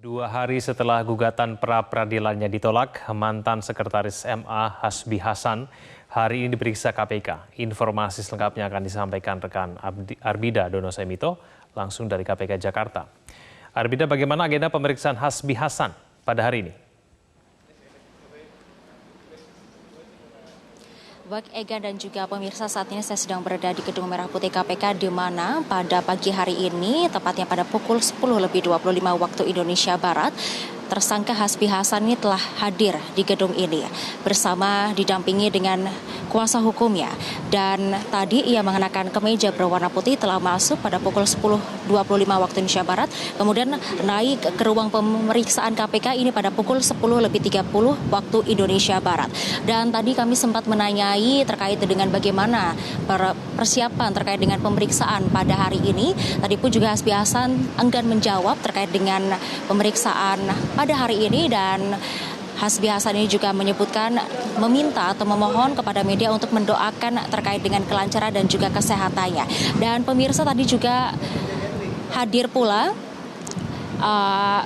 2 hari setelah gugatan pra-peradilannya ditolak, mantan Sekretaris MA Hasbi Hasan hari ini diperiksa KPK. Informasi selengkapnya akan disampaikan rekan Arbida Donosemito langsung dari KPK Jakarta. Arbida, bagaimana agenda pemeriksaan Hasbi Hasan pada hari ini? Baik Egan dan juga pemirsa, saat ini saya sedang berada di Gedung Merah Putih KPK, di mana pada pagi hari ini, tepatnya pada pukul 10:25 waktu Indonesia Barat, tersangka Hasbi Hasan ini telah hadir di gedung ini bersama didampingi dengan kuasa hukumnya. Dan tadi ia mengenakan kemeja berwarna putih, telah masuk pada pukul 10:25 waktu Indonesia Barat, kemudian naik ke ruang pemeriksaan KPK ini pada pukul 10:30 waktu Indonesia Barat. Dan tadi kami sempat menanyai terkait dengan bagaimana persiapan terkait dengan pemeriksaan pada hari ini. Tadi pun juga Hasbi Hasan enggan menjawab terkait dengan pemeriksaan pada hari ini, dan Hasbi Hasan ini juga menyebutkan meminta atau memohon kepada media untuk mendoakan terkait dengan kelancaran dan juga kesehatannya. Dan pemirsa, tadi juga hadir pula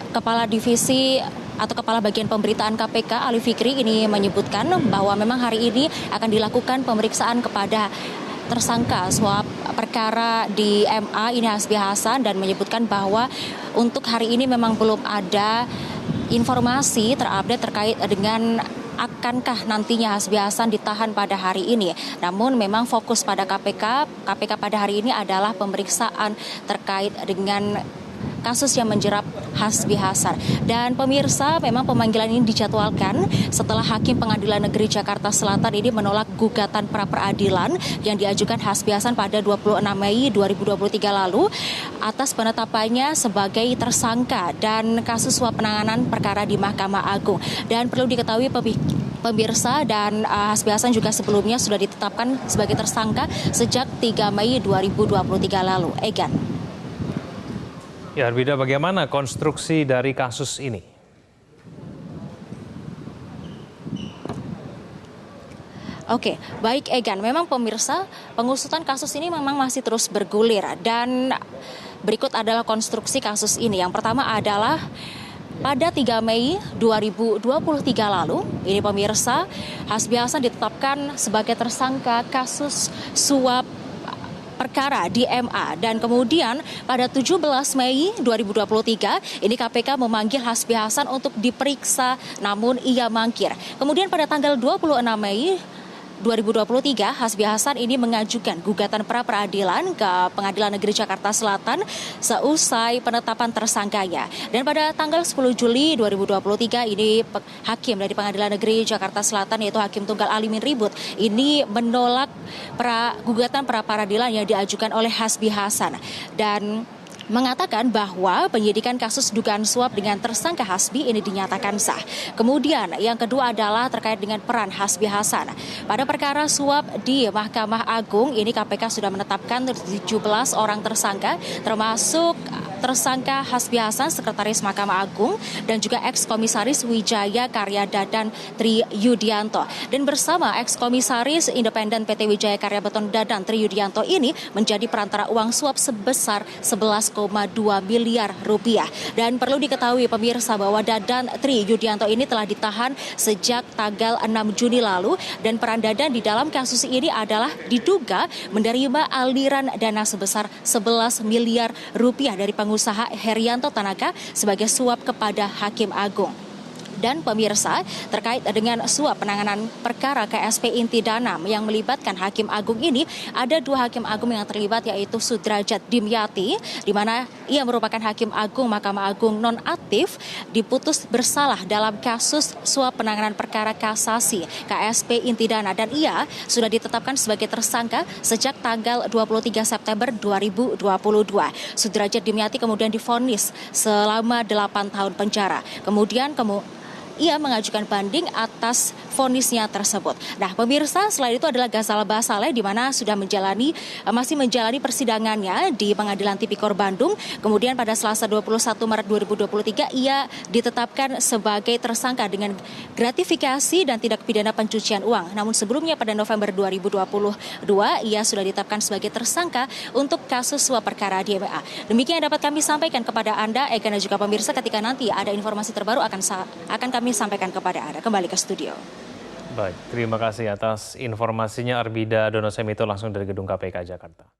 Kepala Divisi atau Kepala Bagian Pemberitaan KPK Ali Fikri ini menyebutkan bahwa memang hari ini akan dilakukan pemeriksaan kepada tersangka suap perkara di MA ini Hasbi Hasan, dan menyebutkan bahwa untuk hari ini memang belum ada informasi terupdate terkait dengan akankah nantinya Hasbi Hasan ditahan pada hari ini. Namun memang fokus pada KPK pada hari ini adalah pemeriksaan terkait dengan kasus yang menjerat Hasbi Hasan. Dan pemirsa, memang pemanggilan ini dijadwalkan setelah Hakim Pengadilan Negeri Jakarta Selatan ini menolak gugatan pra-peradilan yang diajukan Hasbi Hasan pada 26 Mei 2023 lalu atas penetapannya sebagai tersangka dan kasus suap penanganan perkara di Mahkamah Agung. Dan perlu diketahui pemirsa, dan Hasbi Hasan juga sebelumnya sudah ditetapkan sebagai tersangka sejak 3 Mei 2023 lalu. Egan. Ya, Arbida, bagaimana konstruksi dari kasus ini? Oke, baik Egan. Memang pemirsa, pengusutan kasus ini memang masih terus bergulir, dan berikut adalah konstruksi kasus ini. Yang pertama adalah pada 3 Mei 2023 lalu, ini pemirsa, Hasbi Hasan ditetapkan sebagai tersangka kasus suap perkara di MA, dan kemudian pada 17 Mei 2023 ini KPK memanggil Hasbi Hasan untuk diperiksa, namun ia mangkir. Kemudian pada tanggal 26 Mei 2023 Hasbi Hasan ini mengajukan gugatan pra-peradilan ke Pengadilan Negeri Jakarta Selatan seusai penetapan tersangkanya. Dan pada tanggal 10 Juli 2023 ini Hakim dari Pengadilan Negeri Jakarta Selatan, yaitu Hakim Tunggal Alimin Ribut, ini menolak gugatan pra-peradilan yang diajukan oleh Hasbi Hasan dan mengatakan bahwa penyidikan kasus dugaan suap dengan tersangka Hasbi ini dinyatakan sah. Kemudian yang kedua adalah terkait dengan peran Hasbi Hasan. Pada perkara suap di Mahkamah Agung ini KPK sudah menetapkan 17 orang tersangka, termasuk tersangka Hasbi Hasan, Sekretaris Mahkamah Agung, dan juga Eks-Komisaris Wijaya Karya Dadan Tri Yudianto. Dan bersama Eks-Komisaris Independen PT Wijaya Karya Beton Dadan Tri Yudianto ini menjadi perantara uang suap sebesar 11,2 miliar rupiah. Dan perlu diketahui pemirsa bahwa Dadan Tri Yudianto ini telah ditahan sejak tanggal 6 Juni lalu, dan peran Dadan di dalam kasus ini adalah diduga menerima aliran dana sebesar 11 miliar rupiah dari pengusaha Herianto Tanaka sebagai suap kepada Hakim Agung. Dan pemirsa, terkait dengan suap penanganan perkara KSP Inti Danam yang melibatkan Hakim Agung ini, ada 2 Hakim Agung yang terlibat, yaitu Sudrajat Dimyati, di mana ia merupakan Hakim Agung Mahkamah Agung non-aktif, diputus bersalah dalam kasus suap penanganan perkara kasasi KSP Inti Dana, dan ia sudah ditetapkan sebagai tersangka sejak tanggal 23 September 2022. Sudrajat Dimyati kemudian divonis selama 8 tahun penjara. Kemudian ia mengajukan banding atas vonisnya tersebut. Nah, pemirsa, selain itu adalah Ghazal Basaleh di mana masih menjalani persidangannya di Pengadilan Tipikor Bandung. Kemudian pada Selasa 21 Maret 2023 ia ditetapkan sebagai tersangka dengan gratifikasi dan tindak pidana pencucian uang. Namun sebelumnya pada November 2022 ia sudah ditetapkan sebagai tersangka untuk kasus suap perkara di MA. Demikian yang dapat kami sampaikan kepada Anda, Egan dan juga pemirsa. Ketika nanti ada informasi terbaru akan kami sampaikan kepada Anda. Kembali ke studio. Baik, terima kasih atas informasinya Arbida Donosemi itu langsung dari Gedung KPK Jakarta.